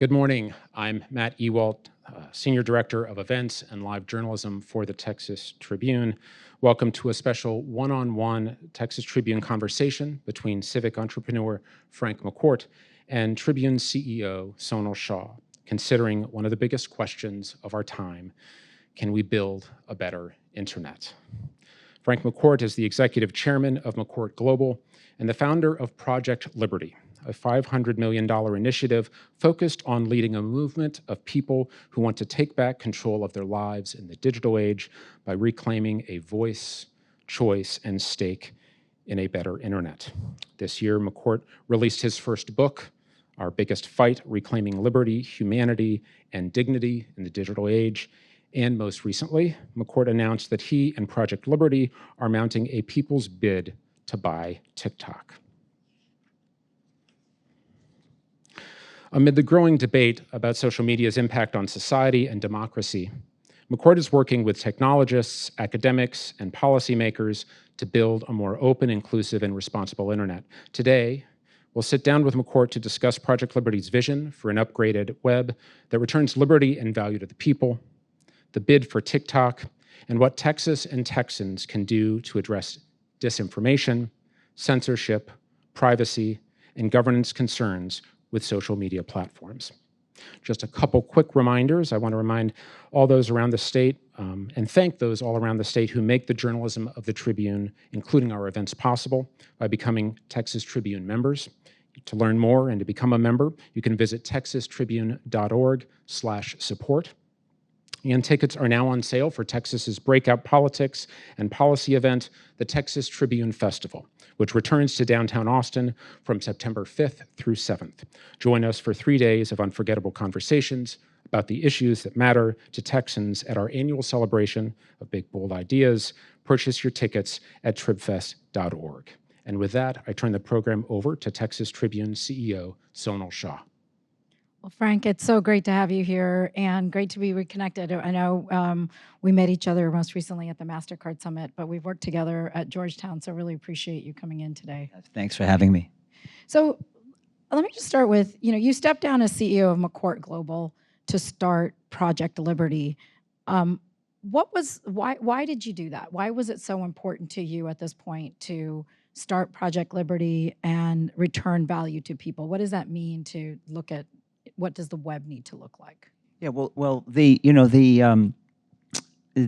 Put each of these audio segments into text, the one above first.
Good morning. I'm Matt Ewalt, Senior Director of Events and Live Journalism for the Texas Tribune. Welcome to a special one-on-one Texas Tribune conversation between civic entrepreneur Frank McCourt and Tribune CEO Sonal Shah, considering one of the biggest questions of our time: can we build a better internet? Frank McCourt is the executive chairman of McCourt Global and the founder of Project Liberty, a $500 million initiative focused on leading a movement of people who want to take back control of their lives in the digital age by reclaiming a voice, choice, and stake in a better internet. This year, McCourt released his first book, Our Biggest Fight: Reclaiming Liberty, Humanity, and Dignity in the Digital Age. And most recently, McCourt announced that he and Project Liberty are mounting a people's bid to buy TikTok. Amid the growing debate about social media's impact on society and democracy, McCourt is working with technologists, academics, and policymakers to build a more open, inclusive, and responsible internet. Today, we'll sit down with McCourt to discuss Project Liberty's vision for an upgraded web that returns liberty and value to the people, the bid for TikTok, and what Texas and Texans can do to address disinformation, censorship, privacy, and governance concerns with social media platforms. Just a couple quick reminders. I want to remind all those around the state and thank those all around the state who make the journalism of the Tribune, including our events, possible by becoming Texas Tribune members. To learn more and to become a member, you can visit texastribune.org/support. And tickets are now on sale for Texas's breakout politics and policy event, the Texas Tribune Festival, which returns to downtown Austin from September 5th through 7th. Join us for 3 days of unforgettable conversations about the issues that matter to Texans at our annual celebration of Big Bold Ideas. Purchase your tickets at tribfest.org. And with that, I turn the program over to Texas Tribune CEO Sonal Shah. Well, Frank, it's so great to have you here and great to be reconnected. I know we met each other most recently at the MasterCard Summit, but we've worked together at Georgetown, so really appreciate you coming in today. Thanks for having me. So let me just start with, you stepped down as CEO of McCourt Global to start Project Liberty. Why did you do that? Why was it so important to you at this point to start Project Liberty and return value to people? What does that mean to look at what does the web need to look like? Yeah, well, the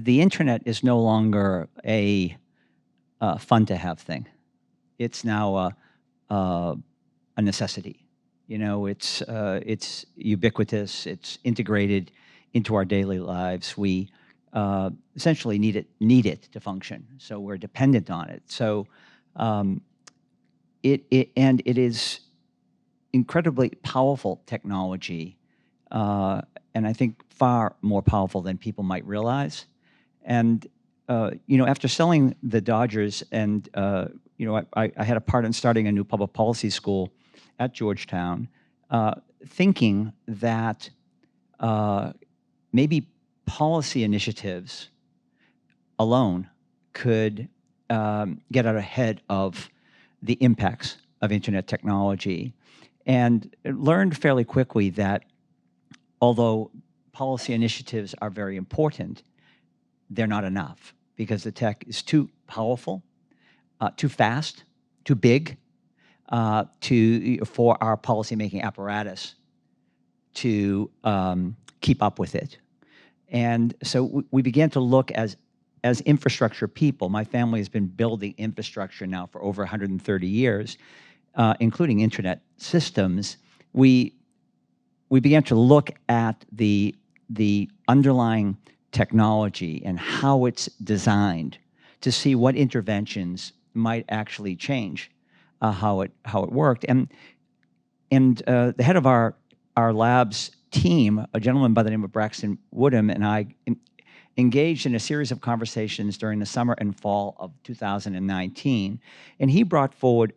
internet is no longer a fun to have thing. It's now a necessity. It's ubiquitous. It's integrated into our daily lives. We essentially need it to function. So we're dependent on it. So it is incredibly powerful technology, and I think far more powerful than people might realize. And after selling the Dodgers, and I had a part in starting a new public policy school at Georgetown, thinking that maybe policy initiatives alone could get out ahead of the impacts of internet technology. And learned fairly quickly that although policy initiatives are very important, they're not enough because the tech is too powerful, too fast, too big for our policymaking apparatus to keep up with it. And so we began to look as infrastructure people. My family has been building infrastructure now for over 130 years. Including internet systems, we began to look at the underlying technology and how it's designed to see what interventions might actually change how it worked. And the head of our lab's team, a gentleman by the name of Braxton Woodham, and I engaged in a series of conversations during the summer and fall of 2019, and he brought forward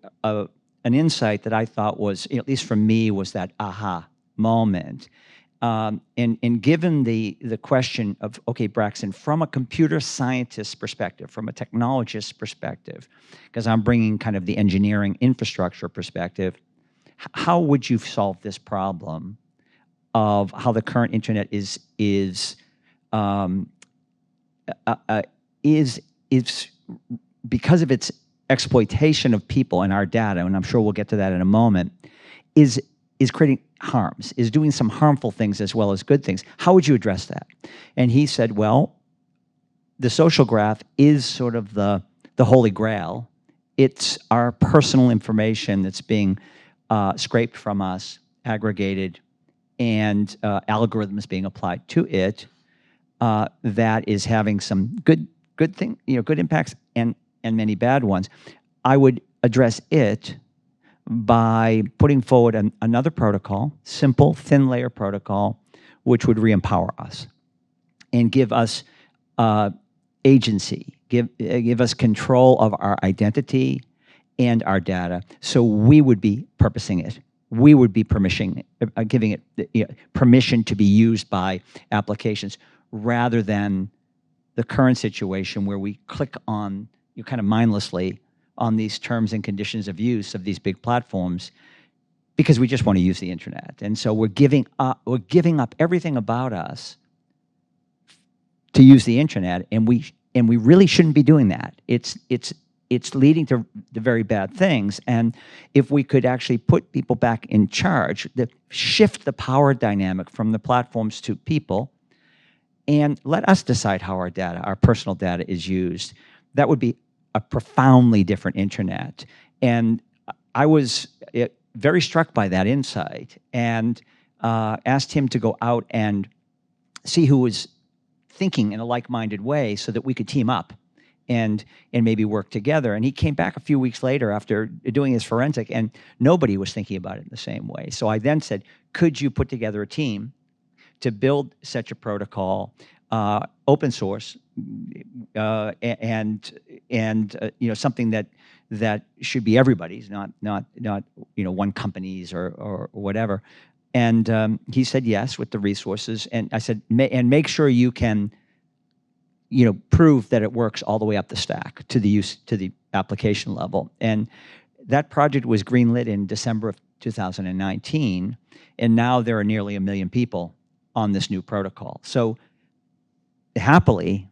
an insight that I thought was, at least for me, was that aha moment. And given the question of, okay, Braxton, from a computer scientist perspective, from a technologist perspective, because I'm bringing kind of the engineering infrastructure perspective, how would you solve this problem of how the current internet is because of its exploitation of people and our data, and I'm sure we'll get to that in a moment, is creating harms, is doing some harmful things as well as good things. How would you address that? And he said, well, the social graph is sort of the holy grail. It's our personal information that's being scraped from us, aggregated, and algorithms being applied to it that is having some good impacts and many bad ones. I would address it by putting forward another protocol, simple, thin layer protocol, which would re-empower us and give us agency, give us control of our identity and our data. So we would be purposing it. We would be giving it permission to be used by applications, rather than the current situation where we click on, kind of mindlessly, on these terms and conditions of use of these big platforms because we just want to use the internet. And so we're giving up everything about us to use the internet, and we really shouldn't be doing that. It's leading to the very bad things. And if we could actually put people back in charge, shift the power dynamic from the platforms to people, and let us decide how our personal data is used, that would be a profoundly different internet. And I was very struck by that insight, and asked him to go out and see who was thinking in a like-minded way so that we could team up and maybe work together. And he came back a few weeks later after doing his forensic, and nobody was thinking about it in the same way. So I then said, could you put together a team to build such a protocol, open source, and something that should be everybody's, not one company's or whatever. And he said yes with the resources. And I said, and make sure you can prove that it works all the way up the stack to the application level. And that project was greenlit in December of 2019, and now there are nearly 1 million people on this new protocol. So happily,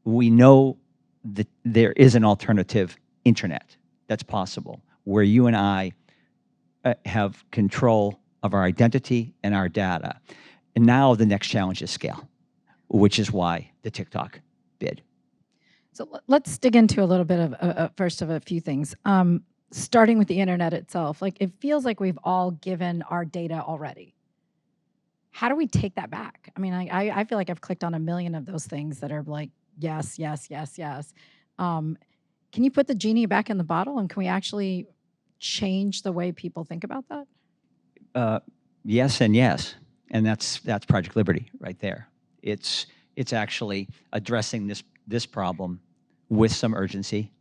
we know that there is an alternative internet that's possible, where you and I have control of our identity and our data. And now the next challenge is scale, which is why the TikTok bid. So let's dig into a little bit of first of a few things. Starting with the internet itself, like, it feels like we've all given our data already. How do we take that back? I mean, I feel like I've clicked on 1 million of those things that are like, yes, yes, yes, yes. Can you put the genie back in the bottle, and can we actually change the way people think about that? Yes and yes, and that's Project Liberty right there. It's actually addressing this problem with some urgency,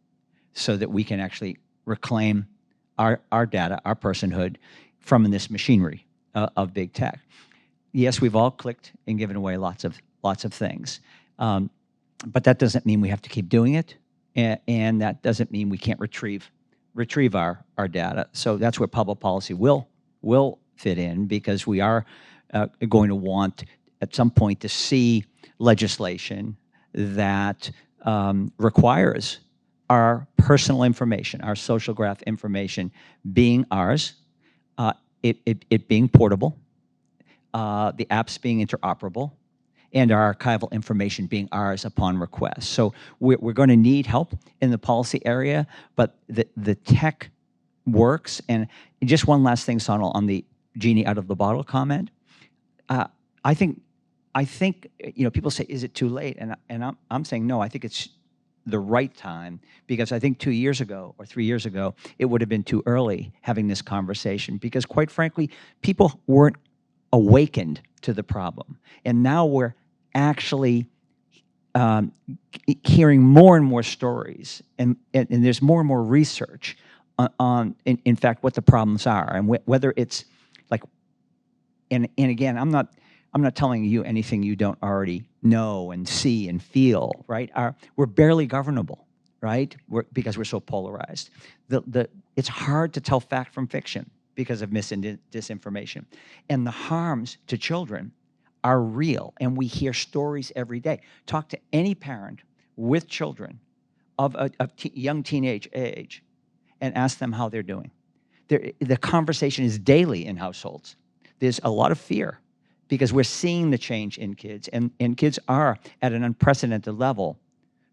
so that we can actually reclaim our data, our personhood, from this machinery of big tech. Yes, we've all clicked and given away lots of things, but that doesn't mean we have to keep doing it, and that doesn't mean we can't retrieve our data. So that's where public policy will fit in, because we are going to want at some point to see legislation that requires our personal information, our social graph information, being ours, it being portable, the apps being interoperable, and our archival information being ours upon request. So we're going to need help in the policy area, but the tech works. And just one last thing, Sonal, on the genie out of the bottle comment. I think people say, is it too late? And I'm saying no. I think it's the right time, because I think 2 years ago or 3 years ago it would have been too early having this conversation, because quite frankly, people weren't awakened to the problem, and now we're actually hearing more and more stories, and there's more and more research on in fact what the problems are, and whether it's like, and again, I'm not telling you anything you don't already know and see and feel, right? We're barely governable, right? Because we're so polarized. It's hard to tell fact from fiction. because of mis and disinformation. And the harms to children are real, and we hear stories every day. Talk to any parent with children of a young teenage age and ask them how they're doing. The conversation is daily in households. There's a lot of fear because we're seeing the change in kids, and kids are at an unprecedented level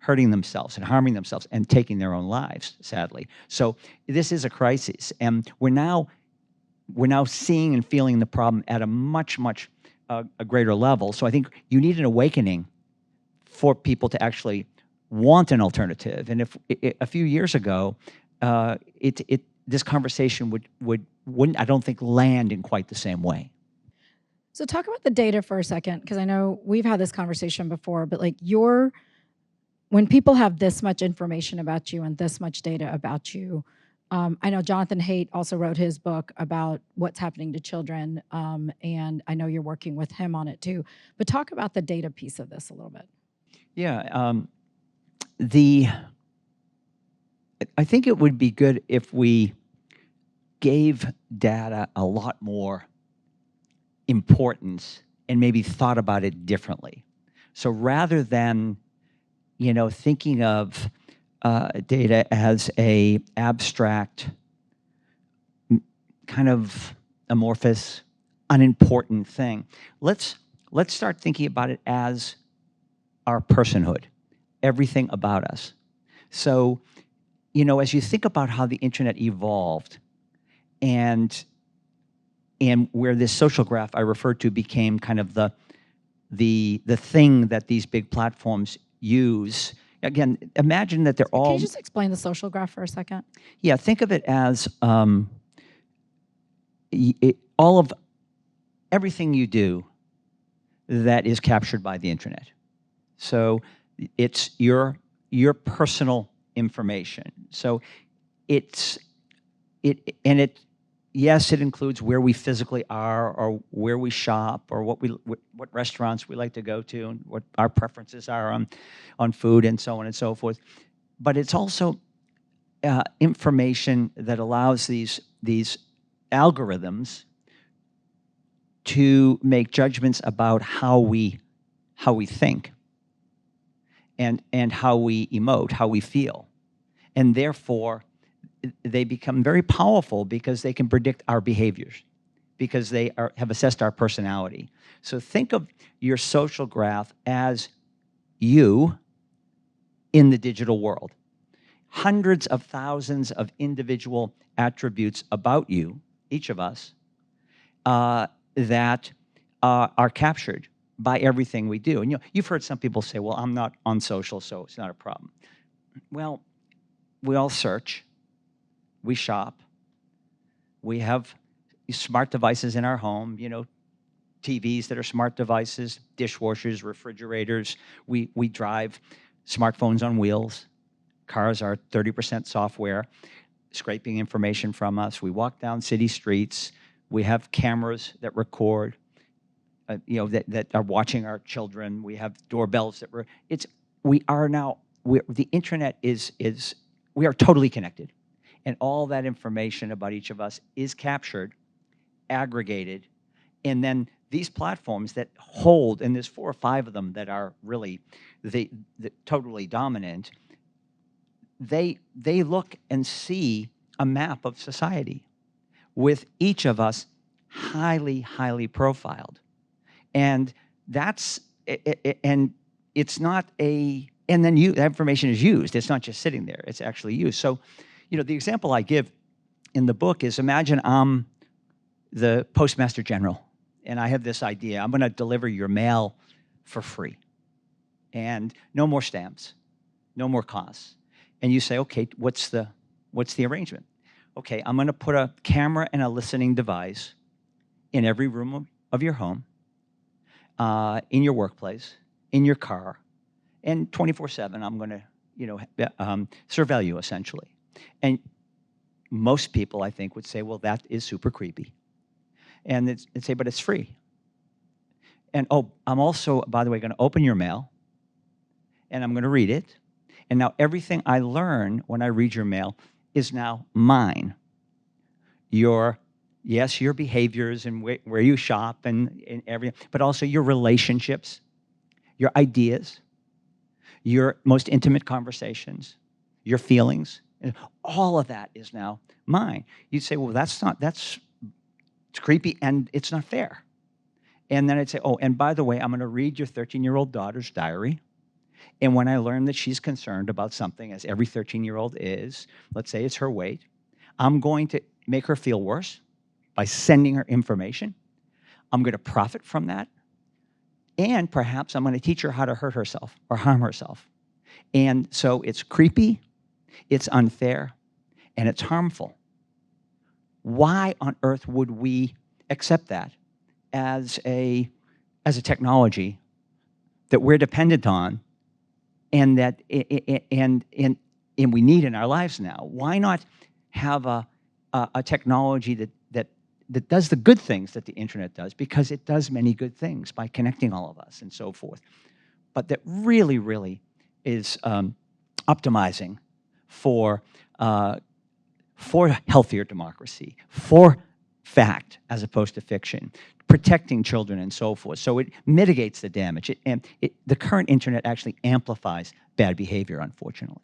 hurting themselves and harming themselves and taking their own lives, sadly. So this is a crisis, and we're now seeing and feeling the problem at a much a greater level. So I think you need an awakening for people to actually want an alternative. And if a few years ago, this conversation wouldn't, I don't think, land in quite the same way. So talk about the data for a second, because I know we've had this conversation before, but like when people have this much information about you and this much data about you, I know Jonathan Haidt also wrote his book about what's happening to children, and I know you're working with him on it too. But talk about the data piece of this a little bit. Yeah, I think it would be good if we gave data a lot more importance and maybe thought about it differently. So rather than, thinking of data as a abstract, kind of amorphous, unimportant thing, let's start thinking about it as our personhood, everything about us. So, as you think about how the internet evolved and where this social graph I referred to became kind of the thing that these big platforms use. Again, imagine that they're all... Can you just explain the social graph for a second? Yeah, think of it as all of everything you do that is captured by the internet. So it's your personal information. So yes, it includes where we physically are, or where we shop, or what restaurants we like to go to, and what our preferences are on food, and so on and so forth. But it's also information that allows these algorithms to make judgments about how we think and how we emote, how we feel, and therefore they become very powerful because they can predict our behaviors, because they have assessed our personality. So think of your social graph as you in the digital world. Hundreds of thousands of individual attributes about you, each of us, that are captured by everything we do. And you've heard some people say, well, I'm not on social, so it's not a problem. Well, we all search. We shop. We have smart devices in our home, TVs that are smart devices, dishwashers, refrigerators. We drive smartphones on wheels. Cars are 30% software, scraping information from us. We walk down city streets. We have cameras that record, that are watching our children. We have doorbells that the internet we are totally connected. And all that information about each of us is captured, aggregated, and then these platforms that hold, and there's 4 or 5 of them that are really the totally dominant, they look and see a map of society with each of us highly profiled. And that's, and it's not and then that information is used. It's not just sitting there, it's actually used. So, the example I give in the book is, imagine I'm the Postmaster General, and I have this idea. I'm going to deliver your mail for free, and no more stamps, no more costs. And you say, okay, what's the arrangement? Okay, I'm going to put a camera and a listening device in every room of your home, in your workplace, in your car, and 24/7 I'm going to, surveil you, essentially. And most people, I think, would say, well, that is super creepy. And they'd say, but it's free. And I'm also, by the way, going to open your mail, and I'm going to read it. And now everything I learn when I read your mail is now mine. Your Yes, your behaviors and where you shop and everything, but also your relationships, your ideas, your most intimate conversations, your feelings, and all of that is now mine. You'd say, well, it's creepy and it's not fair. And then I'd say, oh, and by the way, I'm going to read your 13-year-old daughter's diary. And when I learn that she's concerned about something, as every 13-year-old is, let's say it's her weight, I'm going to make her feel worse by sending her information. I'm going to profit from that. And perhaps I'm going to teach her how to hurt herself or harm herself. And so it's creepy, it's unfair, and it's harmful. Why on earth would we accept that as a technology that we're dependent on and that and we need in our lives now? Why not have a technology that does the good things that the internet does, because it does many good things by connecting all of us and so forth, but that really, really is optimizing for healthier democracy, for fact as opposed to fiction, protecting children and so forth. So it mitigates the damage. The current internet actually amplifies bad behavior, unfortunately.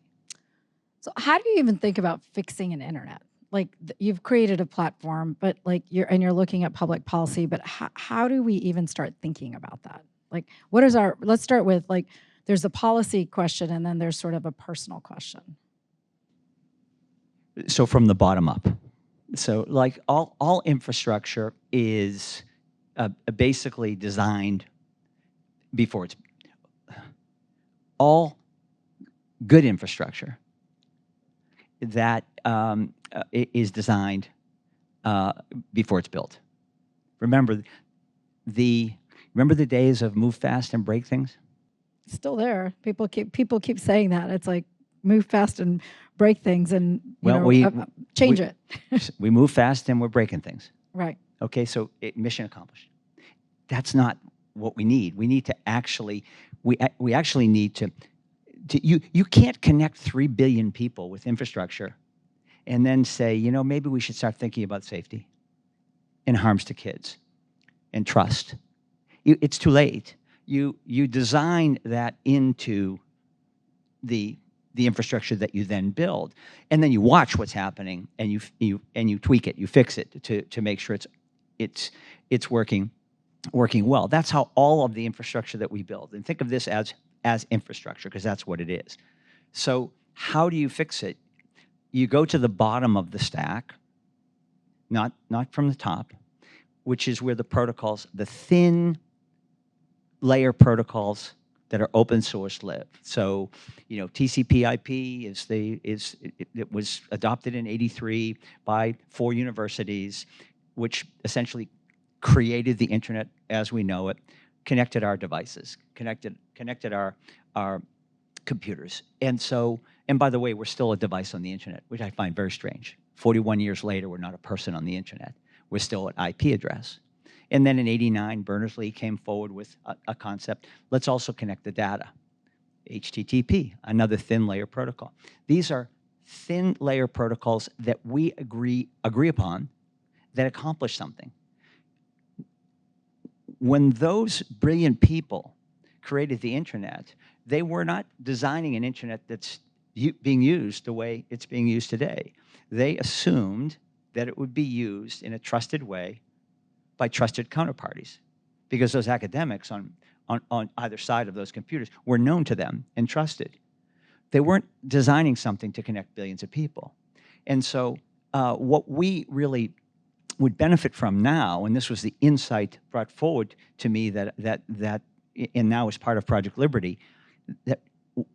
So how do you even think about fixing an internet? Like you've created a platform, but like you're looking at public policy, but how do we even start thinking about that? Like let's start with like, there's a policy question and then there's sort of a personal question. So from the bottom up. So like all infrastructure is basically designed before it's all good infrastructure that is designed before it's built. Remember the days of move fast and break things? It's still there. People keep saying that. It's like move fast and break things and change it. We move fast and we're breaking things. Right. Okay, so mission accomplished. That's not what we need. We need to actually we actually need to you can't connect 3 billion people with infrastructure and then say, maybe we should start thinking about safety and harms to kids and trust. It's too late. You design that into the infrastructure that you then build, and then you watch what's happening and you tweak it, you fix it to make sure it's working well. That's how all of the infrastructure that we build. And think of this as infrastructure, because that's what it is. So how do you fix it? You go to the bottom of the stack, not from the top, which is where the protocols, the thin layer protocols that are open source live. So, TCP/IP it was adopted in '83 by 4 universities, which essentially created the internet as we know it, connected our devices, connected our computers. And by the way, we're still a device on the internet, which I find very strange. 41 years later, we're not a person on the internet. We're still an IP address. And then in '89, Berners-Lee came forward with a concept. Let's also connect the data. HTTP, another thin layer protocol. These are thin layer protocols that we agree upon that accomplish something. When those brilliant people created the internet, they were not designing an internet that's being used the way it's being used today. They assumed that it would be used in a trusted way by trusted counterparties, because those academics on either side of those computers were known to them and trusted. They weren't designing something to connect billions of people. And so what we really would benefit from now, and this was the insight brought forward to me that and now is part of Project Liberty, that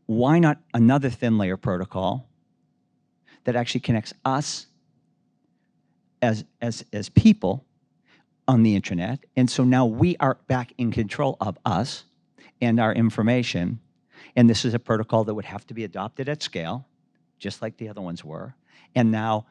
why not another thin layer protocol that actually connects us as people on the internet. And so now we are back in control of us and our information. And this is a protocol that would have to be adopted at scale, just like the other ones were. And now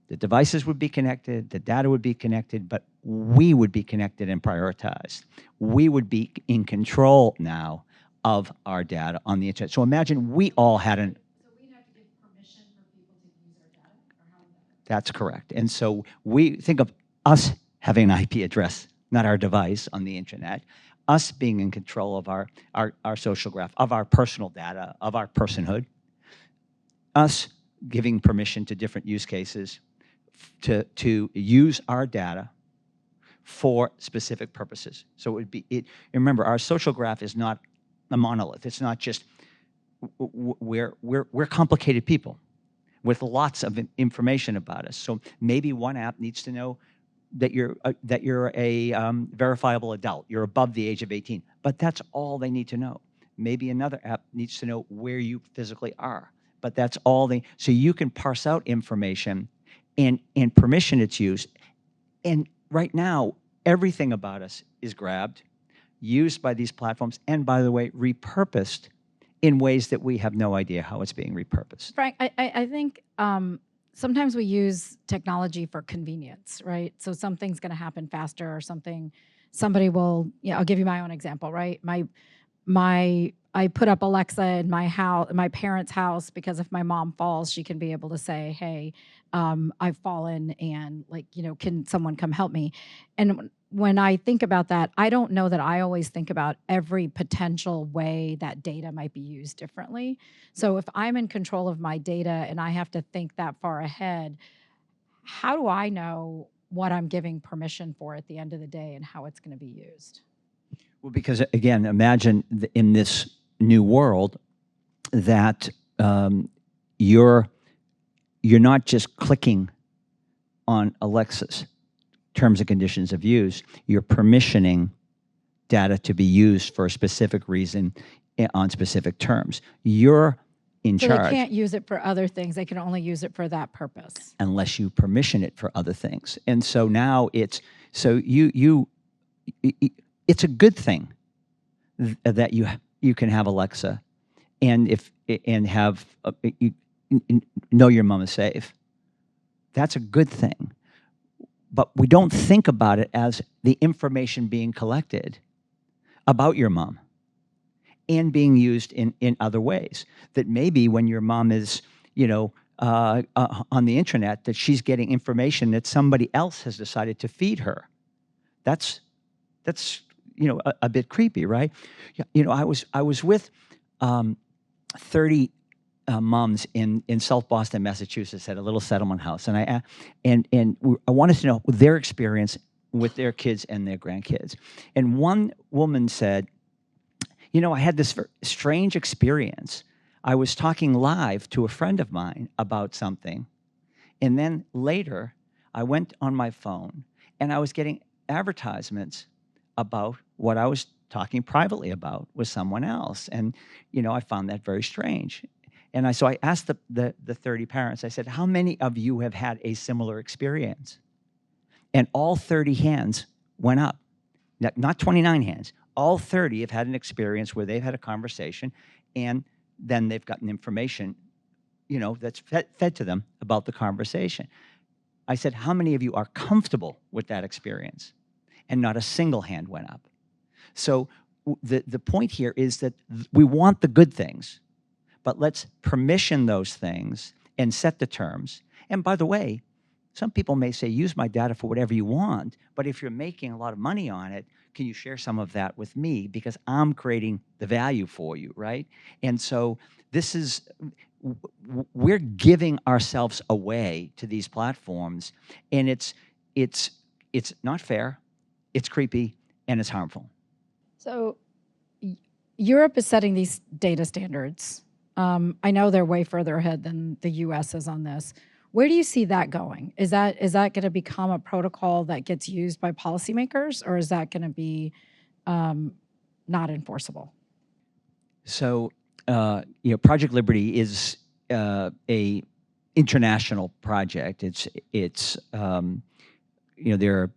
the devices would be connected, the data would be connected, but we would be connected and prioritized. We would be in control now of our data on the internet. So imagine we all had an... So we'd have to give permission for people to use our data? Or how would that? That's correct. And so we think of us having an IP address, not our device on the internet, us being in control of our social graph, of our personal data, of our personhood, us giving permission to different use cases to use our data for specific purposes. So it would be, remember, our social graph is not a monolith. It's not just, we're complicated people with lots of information about us. So maybe one app needs to know that you're a verifiable adult. You're above the age of 18, but that's all they need to know. Maybe another app needs to know where you physically are, but that's all so you can parse out information and permission its use. And right now, everything about us is grabbed, used by these platforms, and by the way, repurposed in ways that we have no idea how it's being repurposed. Frank, I think sometimes we use technology for convenience, right? So something's going to happen faster or somebody will, I'll give you my own example, right? I put up Alexa in my house, my parents' house, because if my mom falls, she can be able to say, hey, I've fallen and can someone come help me? And when I think about that, I don't know that I always think about every potential way that data might be used differently. So if I'm in control of my data and I have to think that far ahead, how do I know what I'm giving permission for at the end of the day and how it's going to be used? Well, because again, imagine in this new world that you're not just clicking on Alexa's terms and conditions of use, you're permissioning data to be used for a specific reason on specific terms. You're in charge. So they can't use it for other things. They can only use it for that purpose. Unless you permission it for other things. And so now it's a good thing that you can have Alexa and have know your mom is safe. That's a good thing. But we don't think about it as the information being collected about your mom and being used in other ways. That maybe when your mom is, on the internet, that she's getting information that somebody else has decided to feed her. That's a bit creepy, right? I was with 30 moms in South Boston, Massachusetts, at a little settlement house, and I wanted to know their experience with their kids and their grandkids. And one woman said, I had this strange experience. I was talking live to a friend of mine about something, and then later I went on my phone and I was getting advertisements about what I was talking privately about with someone else. And, I found that very strange. And so I asked the 30 parents, I said, how many of you have had a similar experience? And all 30 hands went up. Not 29 hands. All 30 have had an experience where they've had a conversation and then they've gotten information, that's fed to them about the conversation. I said, how many of you are comfortable with that experience? And not a single hand went up. So the point here is that we want the good things, but let's permission those things and set the terms. And by the way, some people may say, use my data for whatever you want, but if you're making a lot of money on it, can you share some of that with me? Because I'm creating the value for you, right? And so we're giving ourselves away to these platforms, and it's not fair, it's creepy, and it's harmful. So Europe is setting these data standards. I know they're way further ahead than the US is on this. Where do you see that going? Is that going to become a protocol that gets used by policymakers, or is that going to be not enforceable? So, Project Liberty is a international project. It's there are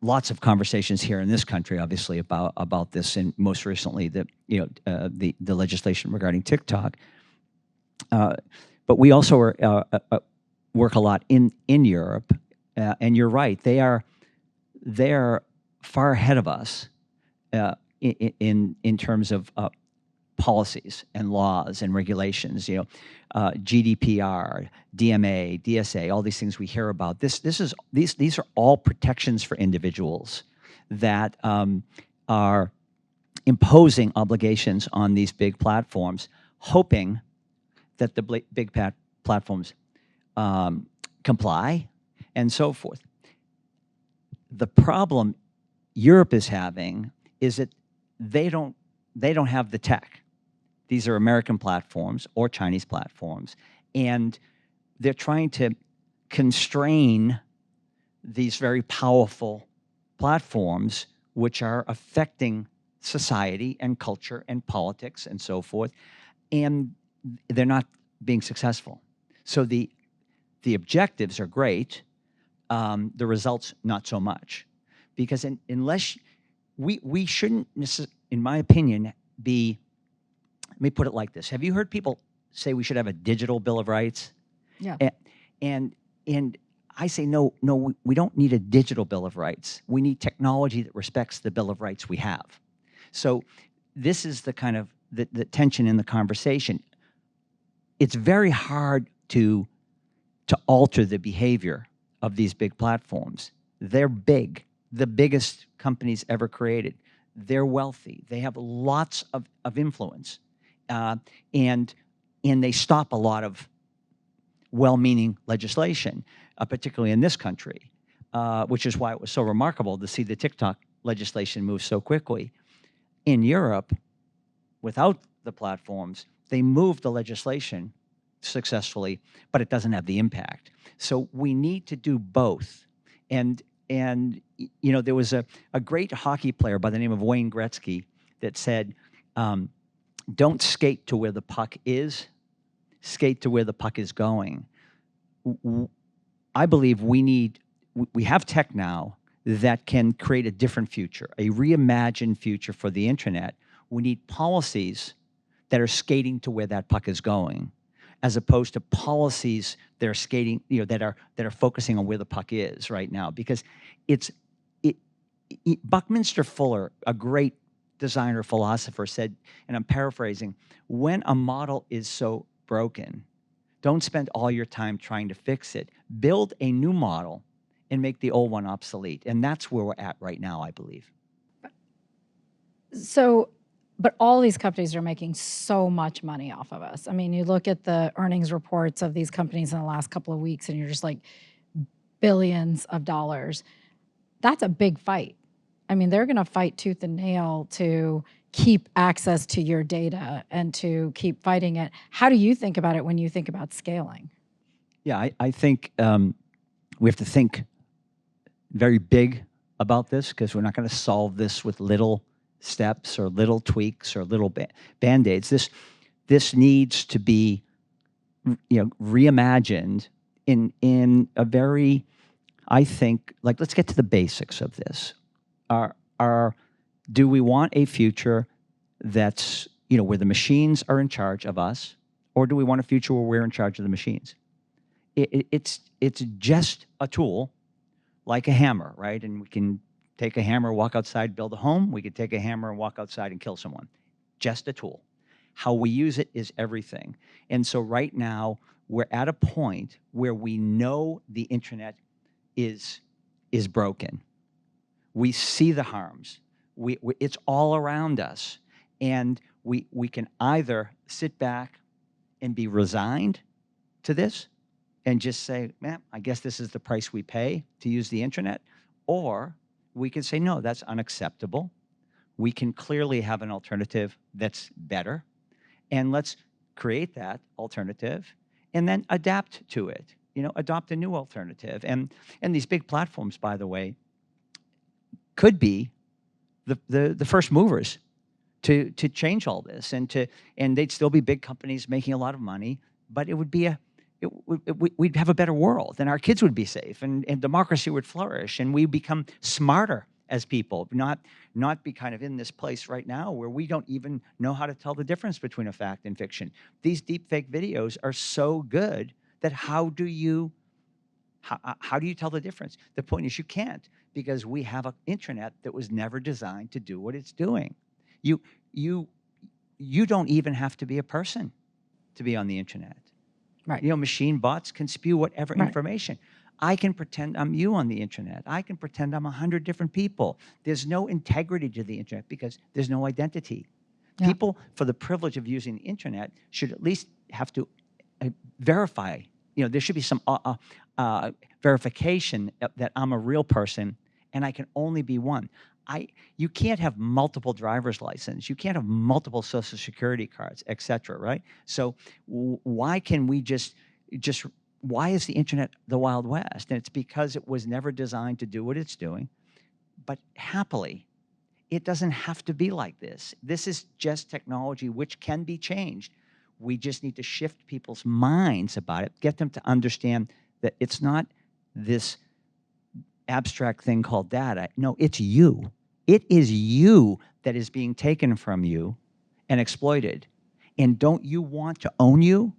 lots of conversations here in this country, obviously, about this, and most recently the legislation regarding TikTok. But we also work a lot in Europe, and you're right, they are far ahead of us in terms of policies and laws and regulations, GDPR, DMA, DSA, all these things we hear about. These are all protections for individuals that are imposing obligations on these big platforms, hoping that the big platforms comply and so forth. The problem Europe is having is that they don't have the tech. These are American platforms or Chinese platforms, and they're trying to constrain these very powerful platforms which are affecting society and culture and politics and so forth, and they're not being successful. So the objectives are great, the results not so much, because unless we shouldn't, in my opinion, be. Let me put it like this: have you heard people say we should have a digital Bill of Rights? Yeah. And I say no, we don't need a digital Bill of Rights. We need technology that respects the Bill of Rights we have. So this is the kind of the tension in the conversation. It's very hard to alter the behavior of these big platforms. They're big, the biggest companies ever created. They're wealthy. They have lots of influence, and they stop a lot of well-meaning legislation, particularly in this country, which is why it was so remarkable to see the TikTok legislation move so quickly. In Europe, without the platforms, they moved the legislation successfully, but it doesn't have the impact. So we need to do both. And there was a great hockey player by the name of Wayne Gretzky that said, don't skate to where the puck is, skate to where the puck is going. I believe we have tech now that can create a different future, a reimagined future for the internet. We need policies that are skating to where that puck is going, as opposed to policies that are skating, that are focusing on where the puck is right now. Because Buckminster Fuller, a great designer philosopher, said, and I'm paraphrasing, when a model is so broken, don't spend all your time trying to fix it. Build a new model and make the old one obsolete. And that's where we're at right now, I believe. So, but all these companies are making so much money off of us. I mean, you look at the earnings reports of these companies in the last couple of weeks, and you're just like, billions of dollars. That's a big fight. I mean, they're going to fight tooth and nail to keep access to your data and to keep fighting it. How do you think about it when you think about scaling? Yeah, I think we have to think very big about this, because we're not going to solve this with little steps or little tweaks or little band-aids. This needs to be reimagined in a very, I think, like, let's get to the basics of this. Do we want a future that's where the machines are in charge of us, or do we want a future where we're in charge of the machines? It's just a tool, like a hammer, right? And we can take a hammer, walk outside, build a home. We could take a hammer and walk outside and kill someone. Just a tool. How we use it is everything. And so right now, we're at a point where we know the internet is broken. We see the harms. It's all around us. And we can either sit back and be resigned to this and just say, man, I guess this is the price we pay to use the internet, or we can say, no, that's unacceptable. We can clearly have an alternative that's better, and let's create that alternative and then adapt to it, adopt a new alternative. And these big platforms, by the way, could be the first movers to change all this, and they'd still be big companies making a lot of money, but it would be we'd have a better world, and our kids would be safe, and democracy would flourish, and we become smarter as people, not be kind of in this place right now where we don't even know how to tell the difference between a fact and fiction. These deepfake videos are so good that how do you tell the difference? The point is, you can't, because we have an internet that was never designed to do what it's doing. You you don't even have to be a person to be on the internet. Right. You know, machine bots can spew whatever Right. information. I can pretend I'm you on the internet. I can pretend I'm 100 different people. There's no integrity to the internet because there's no identity. Yeah. People, for the privilege of using the internet, should at least have to verify. You know, there should be some verification that I'm a real person and I can only be one. You can't have multiple driver's license. You can't have multiple social security cards, et cetera, right? So why can we just why is the internet the Wild West? And it's because it was never designed to do what it's doing. But happily, it doesn't have to be like this. This is just technology which can be changed. We just need to shift people's minds about it, get them to understand that it's not this abstract thing called data. No, it's you. It is you that is being taken from you and exploited. And don't you want to own you?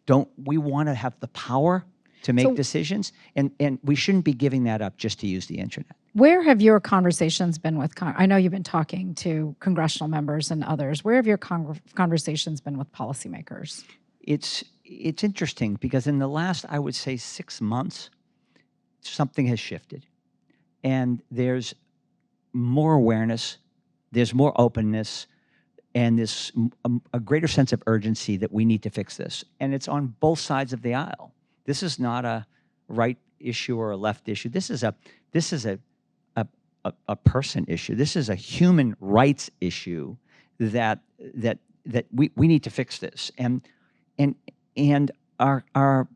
Don't we want to have the power to make decisions? And we shouldn't be giving that up just to use the internet. Where have your conversations been with, I know you've been talking to congressional members and others. Where have your conversations been with policymakers? It's interesting because in the last, I would say, 6 months, something has shifted. And there's more awareness, there's more openness, and there's a greater sense of urgency that we need to fix this. And it's on both sides of the aisle. This is not a right issue or a left issue. This is a person issue. This is a human rights issue that we need to fix this. And our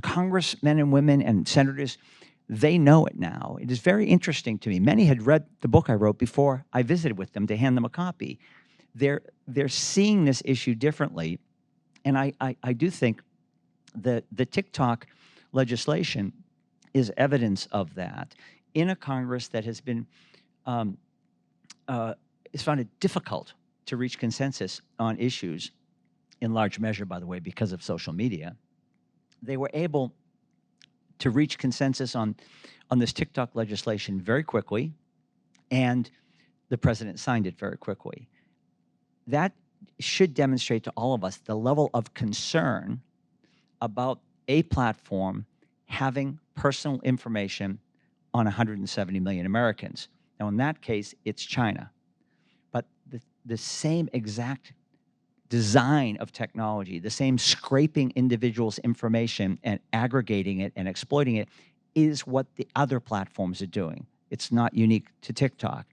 congressmen and women and senators, they know it now. It is very interesting to me. Many had read the book I wrote before I visited with them to hand them a copy. They're seeing this issue differently, and I do think that the TikTok legislation is evidence of that in a Congress that has been has found it difficult to reach consensus on issues, in large measure, by the way, because of social media. They were able to reach consensus on this TikTok legislation very quickly, and the president signed it very quickly. That should demonstrate to all of us the level of concern about a platform having personal information on 170 million Americans. Now, in that case, it's China. But the same exact design of technology, the same scraping individuals' information and aggregating it and exploiting it is what the other platforms are doing. It's not unique to TikTok.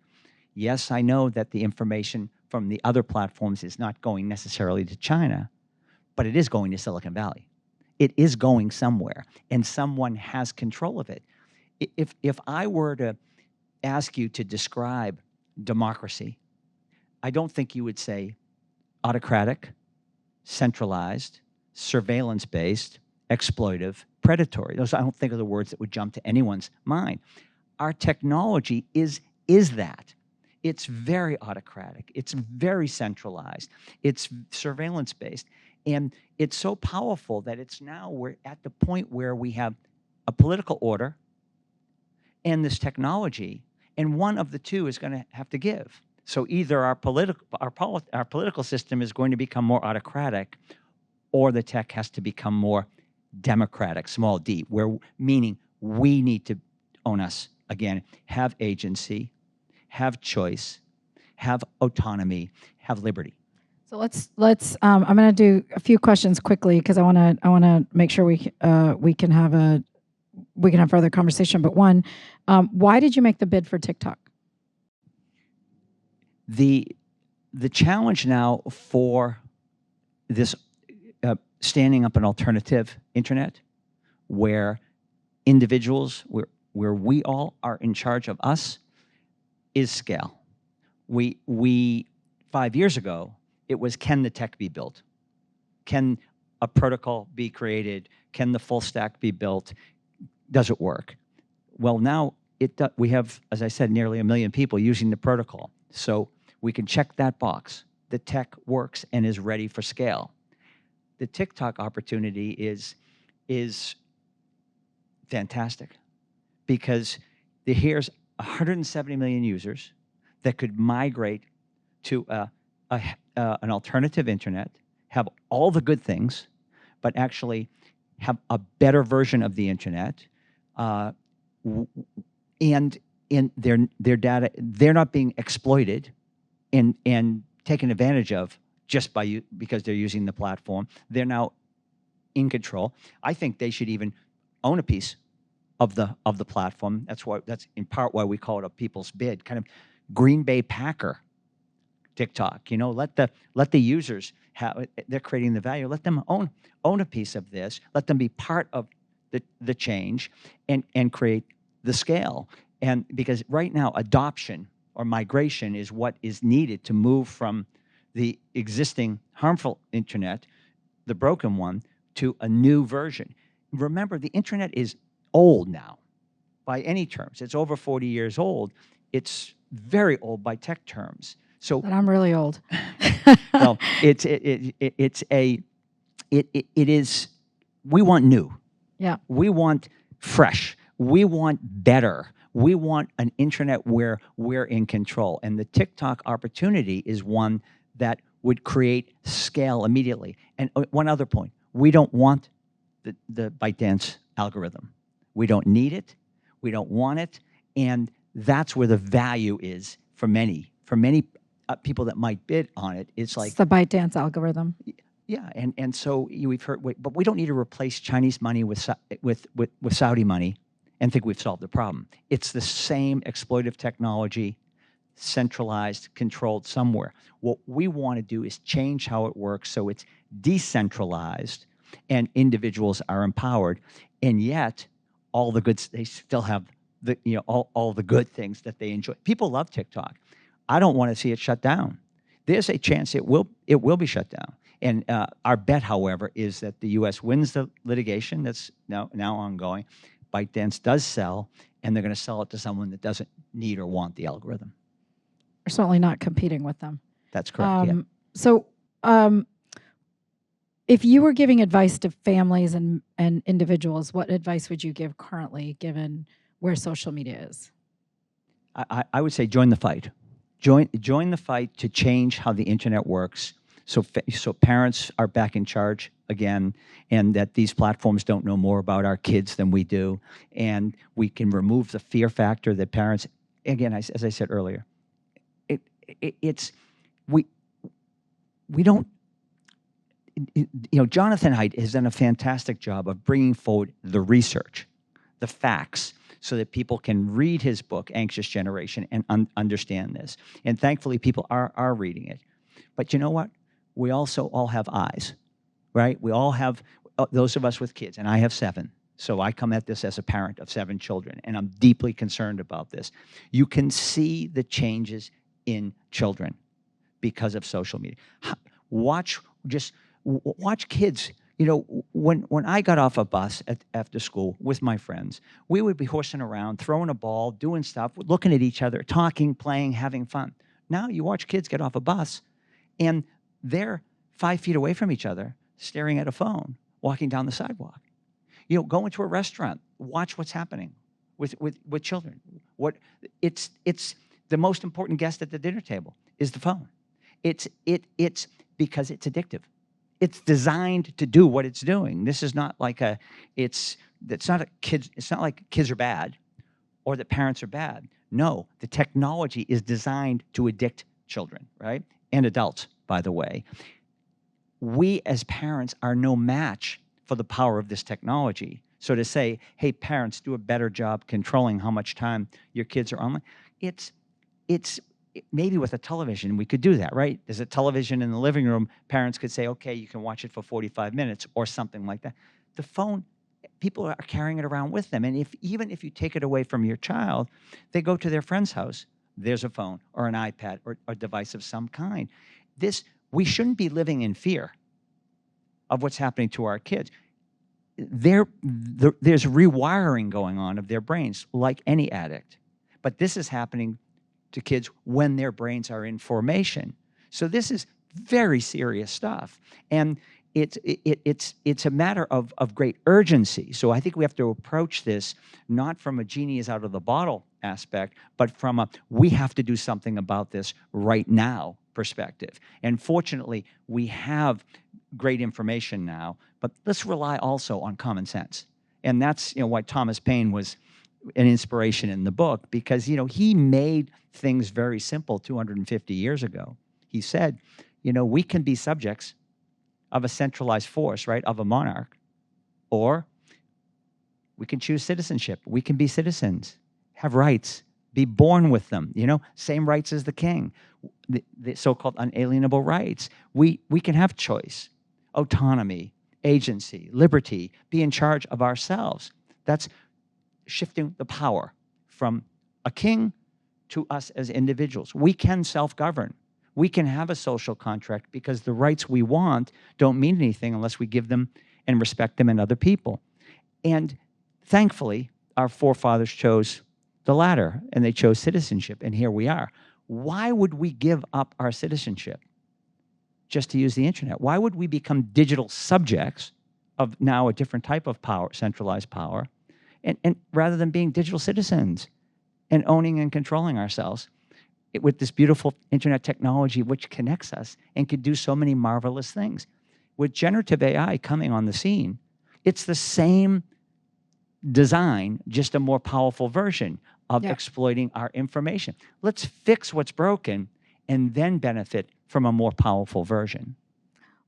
Yes, I know that the information from the other platforms is not going necessarily to China, but it is going to Silicon Valley. It is going somewhere, and someone has control of it. If I were to ask you to describe democracy, I don't think you would say autocratic, centralized, surveillance-based, exploitive, predatory. Those, I don't think, are the words that would jump to anyone's mind. Our technology is that. It's very autocratic. It's very centralized. It's surveillance-based. And it's so powerful that it's now we're at the point where we have a political order and this technology, and one of the two is going to have to give. So either our political system is going to become more autocratic, or the tech has to become more democratic, small d, meaning we need to own us again, have agency, have choice, have autonomy, have liberty. So let's. I'm going to do a few questions quickly because I want to make sure we can have further conversation. But one, why did you make the bid for TikTok? The challenge now for this standing up an alternative internet where individuals, where we all are in charge of us, is scale. We 5 years ago, it was, can the tech be built? Can a protocol be created? Can the full stack be built? Does it work? Well, now we have, as I said, nearly 1 million people using the protocol. So we can check that box. The tech works and is ready for scale. The TikTok opportunity is fantastic because here's 170 million users that could migrate to an alternative internet, have all the good things, but actually have a better version of the internet, and in their data, they're not being exploited and taken advantage of just because they're using the platform. They're now in control. I think they should even own a piece of the platform. That's in part why we call it a people's bid, kind of Green Bay Packer TikTok. Let the users have. They're creating the value. Let them own a piece of this. Let them be part of the change and create the scale. And because right now adoption or migration is what is needed to move from the existing harmful internet, the broken one, to a new version. Remember, the internet is old now by any terms. It's over 40 years old. It's very old by tech terms. So But I'm really old. well, it is. We want new. Yeah. We want fresh. We want better. We want an internet where we're in control. And the TikTok opportunity is one that would create scale immediately. And one other point, we don't want the ByteDance algorithm. We don't need it. We don't want it. And that's where the value is for many people that might bid on it. It's like the ByteDance algorithm. Yeah, and so we've heard, but we don't need to replace Chinese money with Saudi money and think we've solved the problem. It's the same exploitive technology, centralized, controlled somewhere. What we want to do is change how it works so it's decentralized and individuals are empowered, and yet they still have all the good things that they enjoy. People love TikTok. I don't want to see it shut down. There's a chance it will be shut down. And our bet, however, is that the U.S. wins the litigation that's now ongoing. ByteDance does sell, and they're going to sell it to someone that doesn't need or want the algorithm. We're certainly not competing with them. That's correct. Yeah. So if you were giving advice to families and individuals, what advice would you give currently, given where social media is? I would say join the fight. Join the fight to change how the internet works. So parents are back in charge again, and that these platforms don't know more about our kids than we do, and we can remove the fear factor that parents. Again, as I said earlier, we don't. Jonathan Haidt has done a fantastic job of bringing forward the research, the facts, so that people can read his book, Anxious Generation, and understand this. And thankfully, people are reading it. But you know what? We also all have eyes, right? We all have, those of us with kids, and I have 7. So I come at this as a parent of 7 children, and I'm deeply concerned about this. You can see the changes in children because of social media. Watch kids. When I got off a bus after school with my friends, we would be horsing around, throwing a ball, doing stuff, looking at each other, talking, playing, having fun. Now you watch kids get off a bus, and they're 5 feet away from each other, staring at a phone, walking down the sidewalk. Go into a restaurant, watch what's happening with children. It's the most important guest at the dinner table is the phone. It's because it's addictive. It's designed to do what it's doing. This is not like it's not like kids are bad or that parents are bad. No, the technology is designed to addict children, right? And adults, by the way. We as parents are no match for the power of this technology. So to say, hey, parents, do a better job controlling how much time your kids are online, it's maybe with a television, we could do that, right? There's a television in the living room. Parents could say, okay, you can watch it for 45 minutes or something like that. The phone, people are carrying it around with them. And even if you take it away from your child, they go to their friend's house, there's a phone or an iPad or a device of some kind. We shouldn't be living in fear of what's happening to our kids. There's rewiring going on of their brains like any addict. But this is happening to kids when their brains are in formation. So this is very serious stuff. And it's a matter of great urgency. So I think we have to approach this not from a genie is out of the bottle aspect, but from we have to do something about this right now perspective. And fortunately, we have great information now, but let's rely also on common sense. And that's, why Thomas Paine was an inspiration in the book, because, he made things very simple 250 years ago. He said, we can be subjects of a centralized force, right, of a monarch, or we can choose citizenship. We can be citizens, have rights, be born with them, same rights as the king, the so-called unalienable rights. We can have choice, autonomy, agency, liberty, be in charge of ourselves. That's shifting the power from a king to us as individuals. We can self-govern. We can have a social contract because the rights we want don't mean anything unless we give them and respect them in other people. And thankfully, our forefathers chose the latter, and they chose citizenship, and here we are. Why would we give up our citizenship just to use the internet? Why would we become digital subjects of now a different type of power, centralized power, and rather than being digital citizens and owning and controlling ourselves with this beautiful internet technology which connects us and can do so many marvelous things? With generative AI coming on the scene, it's the same design, just a more powerful version of exploiting our information. Let's fix what's broken and then benefit from a more powerful version.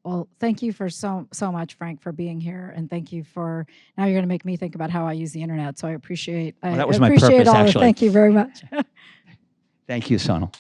Well, thank you for so much, Frank, for being here, and thank you for, now you're going to make me think about how I use the internet, so I appreciate Well, that was my purpose, actually. Thank you very much. Thank you, Sonal.